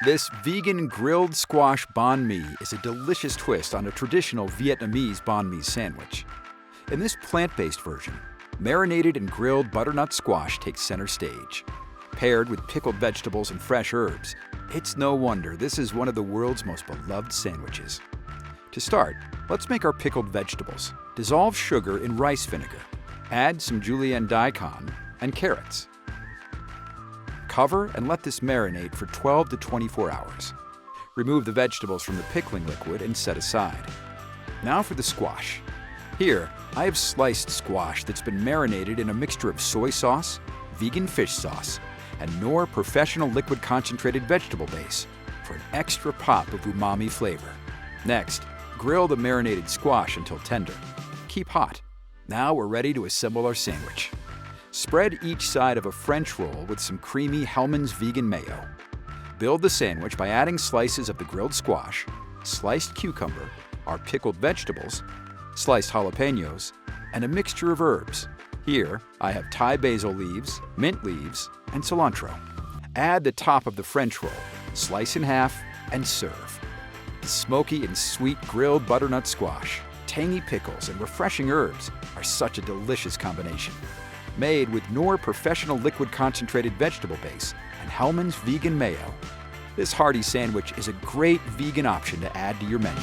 This vegan grilled squash banh mi is a delicious twist on a traditional Vietnamese banh mi sandwich. In this plant-based version, marinated and grilled butternut squash takes center stage. Paired with pickled vegetables and fresh herbs, it's no wonder this is one of the world's most beloved sandwiches. To start, let's make our pickled vegetables. Dissolve sugar in rice vinegar. Add some julienne daikon and carrots. Cover and let this marinate for 12 to 24 hours. Remove the vegetables from the pickling liquid and set aside. Now for the squash. Here, I have sliced squash that's been marinated in a mixture of soy sauce, vegan fish sauce, and Knorr Professional Liquid Concentrated Vegetable Base for an extra pop of umami flavor. Next, grill the marinated squash until tender. Keep hot. Now we're ready to assemble our sandwich. Spread each side of a French roll with some creamy Hellmann's vegan mayo. Build the sandwich by adding slices of the grilled squash, sliced cucumber, our pickled vegetables, sliced jalapenos, and a mixture of herbs. Here, I have Thai basil leaves, mint leaves, and cilantro. Add the top of the French roll, slice in half, and serve. The smoky and sweet grilled butternut squash, tangy pickles, and refreshing herbs are such a delicious combination. Made with Knorr Professional Liquid Concentrated Vegetable Base and Hellmann's vegan mayo, this hearty sandwich is a great vegan option to add to your menu.